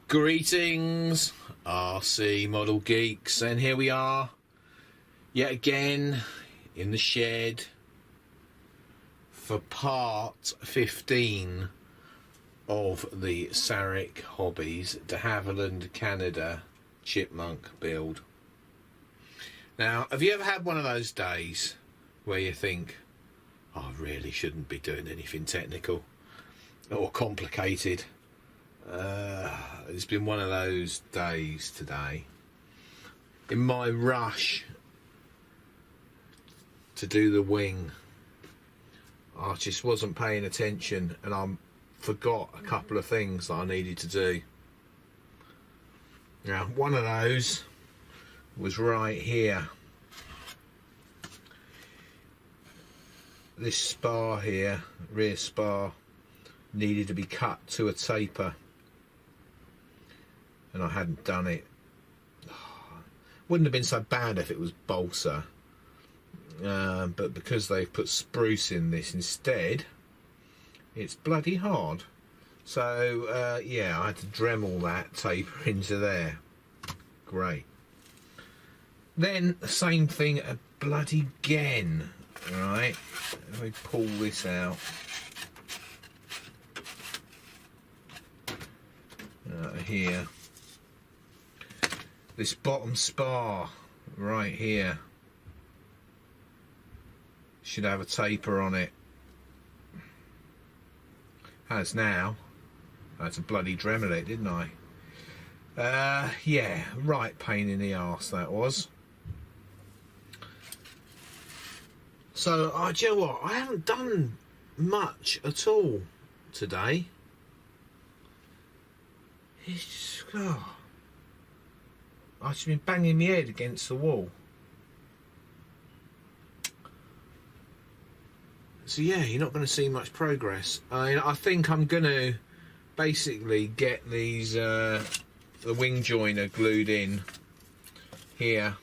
Greetings, RC model geeks, and here we are yet again in the shed for part 15 of the Sarik Hobbies de Havilland, Canada Chipmunk build. Now, have you ever had one of those days where you think, I really shouldn't be doing anything technical or complicated? It's been one of those days today. In my rush to do the wing, I just wasn't paying attention and I forgot a couple of things that I needed to do. Now, one of those was right here. This spar here, rear spar, needed to be cut to a taper, and I hadn't done it. Wouldn't have been so bad if it was balsa, but because they've put spruce in this instead, it's bloody hard. So yeah, I had to dremel that taper into there. Great. Then the same thing bloody again. Right, let me pull this out. Here, this bottom spar right here should have a taper on it. Has now. I had to bloody dremel it, didn't I? Yeah, right pain in the arse that was. So, do you know what? I haven't done much at all today. It's just, I've just been banging my head against the wall. So yeah, you're not going to see much progress. I think I'm going to basically get these, the wing joiner glued in here.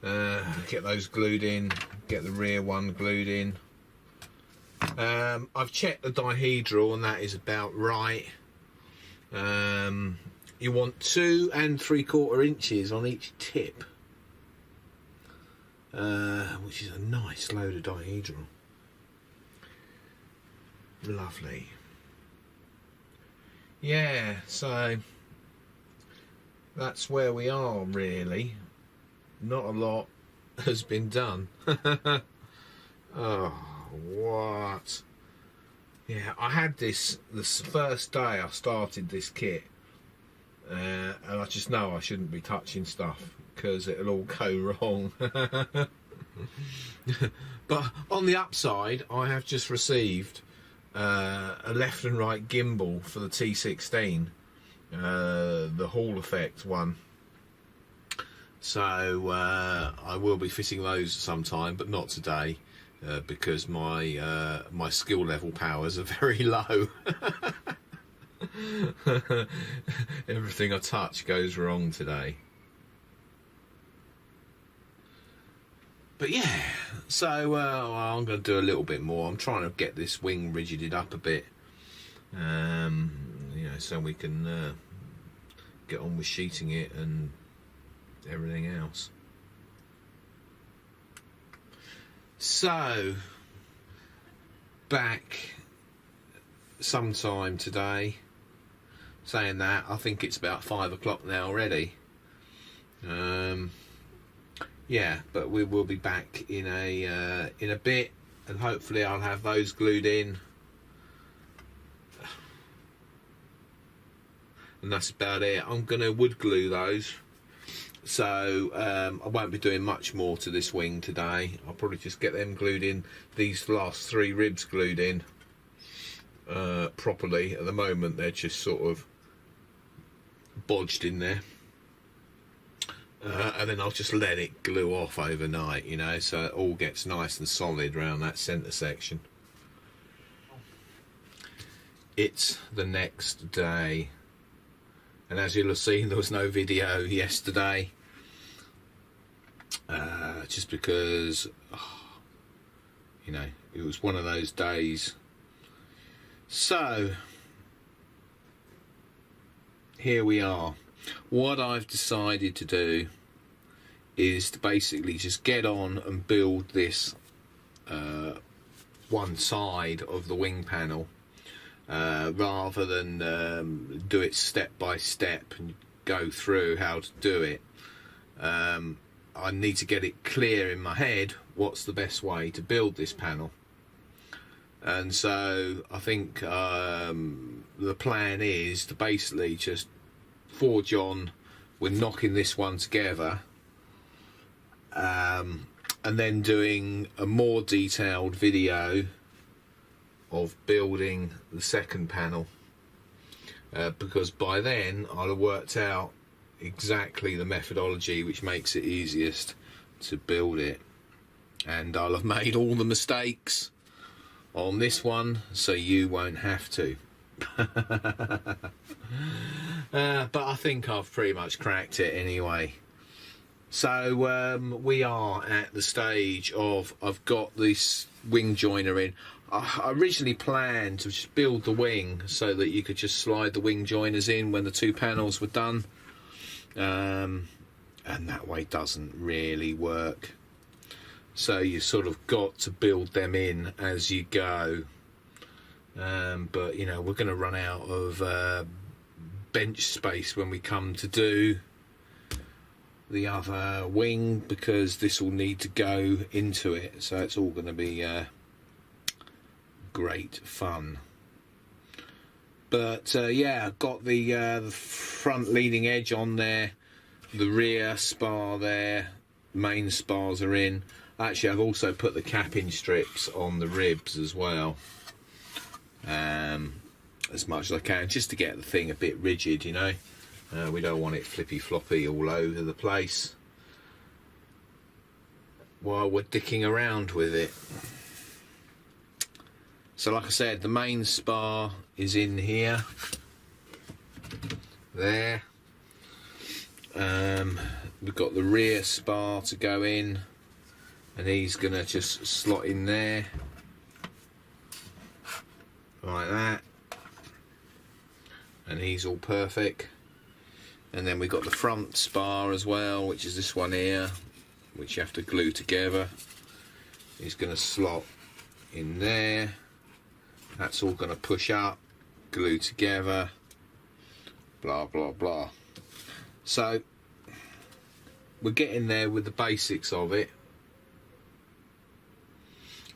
Get those glued in, get the rear one glued in. I've checked the dihedral and that is about right. You want 2 3/4 inches on each tip, which is a nice load of dihedral. Lovely. Yeah, so that's where we are really. Not a lot has been done. Oh, what? Yeah, I had this first day I started this kit, and I just know I shouldn't be touching stuff because it'll all go wrong. But on the upside, I have just received a left and right gimbal for the T16, the Hall effect one. So I will be fitting those sometime, but not today, because my my skill level powers are very low. Everything I touch goes wrong today. But yeah, so I'm going to do a little bit more. I'm trying to get this wing rigided up a bit, you know, so we can get on with sheeting it and everything else. So back sometime today. Saying that, I think it's about 5 o'clock now already. Yeah, but we will be back in a bit, and hopefully I'll have those glued in. And that's about it. I'm gonna wood glue those. So I won't be doing much more to this wing today. I'll probably just get them glued in, these last 3 ribs glued in properly. At the moment they're just sort of bodged in there, and then I'll just let it glue off overnight, you know, so it all gets nice and solid around that centre section. It's the next day, and as you'll have seen, there was no video yesterday, just because, you know, it was one of those days. So here we are. What I've decided to do is to basically just get on and build this one side of the wing panel, rather than do it step by step and go through how to do it. I need to get it clear in my head what's the best way to build this panel, and so I think the plan is to basically just forge on with knocking this one together, and then doing a more detailed video of building the second panel, because by then I'll have worked out exactly the methodology which makes it easiest to build it, and I'll have made all the mistakes on this one so you won't have to. But I think I've pretty much cracked it anyway. So we are at the stage of I've got this wing joiner in. I originally planned to just build the wing so that you could just slide the wing joiners in when the two panels were done, and that way doesn't really work. So you sort of got to build them in as you go. But you know, we're going to run out of bench space when we come to do the other wing, because this will need to go into it, so it's all going to be great fun. But yeah, I've got the front leading edge on there, the rear spar there, main spars are in. Actually, I've also put the capping strips on the ribs as well, as much as I can, just to get the thing a bit rigid, you know. We don't want it flippy floppy all over the place while we're dicking around with it. So like I said, the main spar is in here, there. We've got the rear spar to go in, and he's gonna just slot in there like that, and he's all perfect. And then we've got the front spar as well, which is this one here, which you have to glue together. He's going to slot in there. That's all going to push up, glue together, blah blah blah. So we're getting there with the basics of it.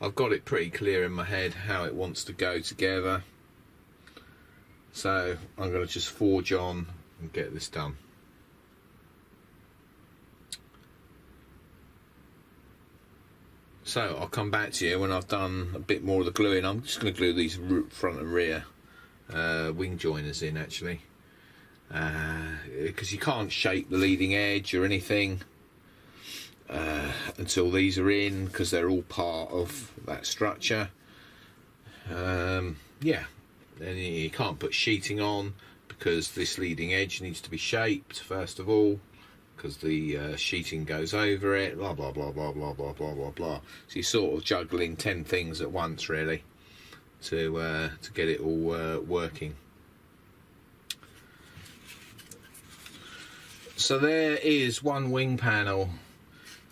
I've got it pretty clear in my head how it wants to go together, so I'm going to just forge on and get this done. So I'll come back to you when I've done a bit more of the gluing. I'm just going to glue these front and rear wing joiners in, actually, because you can't shape the leading edge or anything until these are in, because they're all part of that structure. Yeah, and you can't put sheeting on because this leading edge needs to be shaped first of all, because the sheeting goes over it, blah blah blah blah blah blah blah blah blah. So you're sort of juggling 10 things at once, really, to get it all working. So there is one wing panel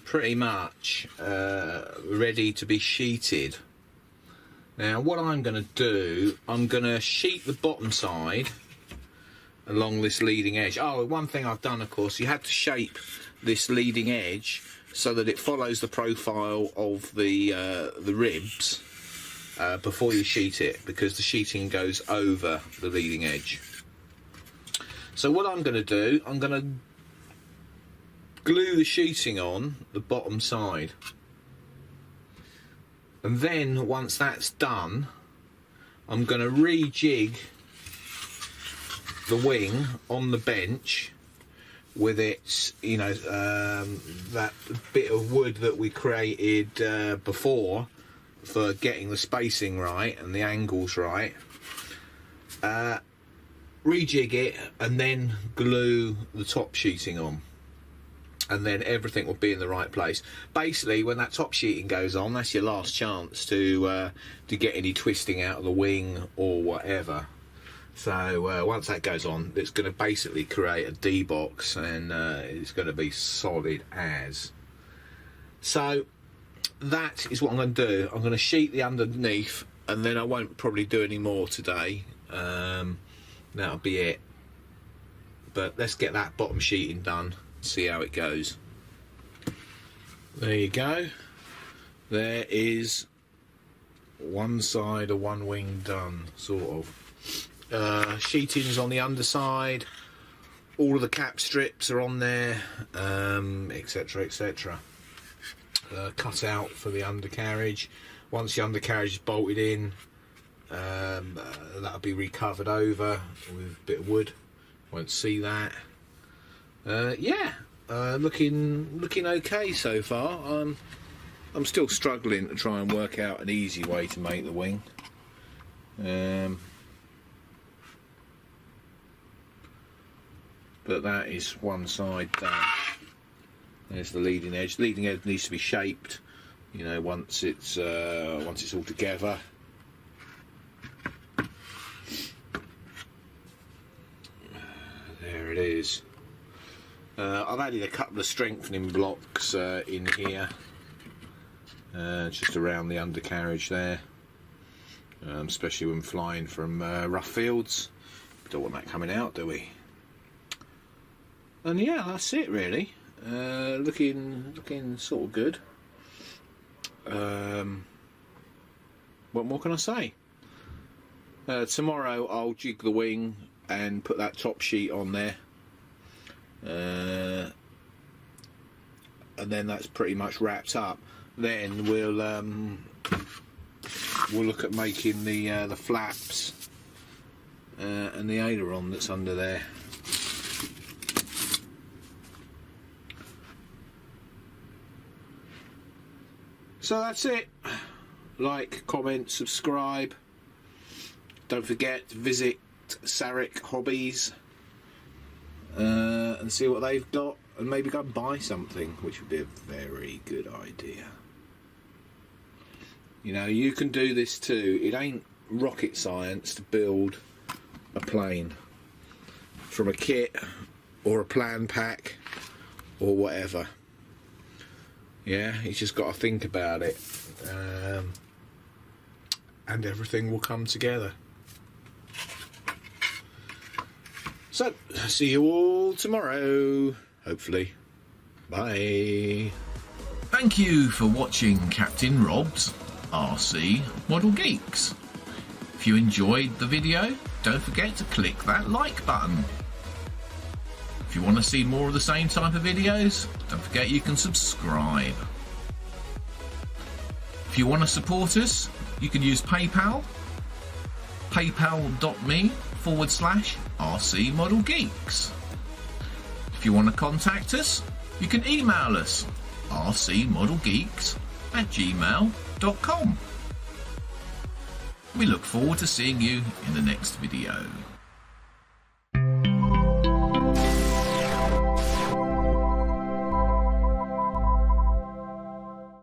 pretty much ready to be sheeted. Now what I'm going to do, I'm going to sheet the bottom side along this leading edge. Oh, one thing I've done, of course, you have to shape this leading edge so that it follows the profile of the ribs before you sheet it, because the sheeting goes over the leading edge. So what I'm going to do, I'm going to glue the sheeting on the bottom side, and then once that's done, I'm going to rejig the wing on the bench with its, you know, that bit of wood that we created before for getting the spacing right and the angles right. Rejig it and then glue the top sheeting on, and then everything will be in the right place. Basically, when that top sheeting goes on, that's your last chance to get any twisting out of the wing or whatever. So once that goes on, it's going to basically create a D box, and it's going to be solid as. So that is what I'm going to do. I'm going to sheet the underneath, and then I won't probably do any more today. That'll be it. But let's get that bottom sheeting done, see how it goes. There you go. There is one side of one wing done, sort of. Sheeting's on the underside. All of the cap strips are on there, etc, etc. Cut out for the undercarriage. Once the undercarriage is bolted in, that'll be recovered over with a bit of wood. Won't see that. Yeah, looking okay so far. I'm still struggling to try and work out an easy way to make the wing. But that is one side done. There's the leading edge. The leading edge needs to be shaped, you know, once it's all together. There it is. I've added a couple of strengthening blocks in here, just around the undercarriage there, especially when flying from rough fields. We don't want that coming out, do we? And yeah, that's it really. Looking sort of good. What more can I say? Tomorrow I'll jig the wing and put that top sheet on there, and then that's pretty much wrapped up. Then we'll look at making the flaps and the aileron that's under there. So that's it. Like, comment, subscribe. Don't forget to visit Sarik Hobbies and see what they've got, and maybe go and buy something, which would be a very good idea. You know, you can do this too. It ain't rocket science to build a plane from a kit or a plan pack or whatever. Yeah, you just got to think about it, and everything will come together. So, see you all tomorrow, hopefully. Bye. Thank you for watching Captain Rob's RC Model Geeks. If you enjoyed the video, don't forget to click that like button. If you want to see more of the same type of videos, don't forget you can subscribe. If you want to support us, you can use PayPal, paypal.me/RC Model Geeks. If you want to contact us, you can email us rcmodelgeeks@gmail.com. We look forward to seeing you in the next video.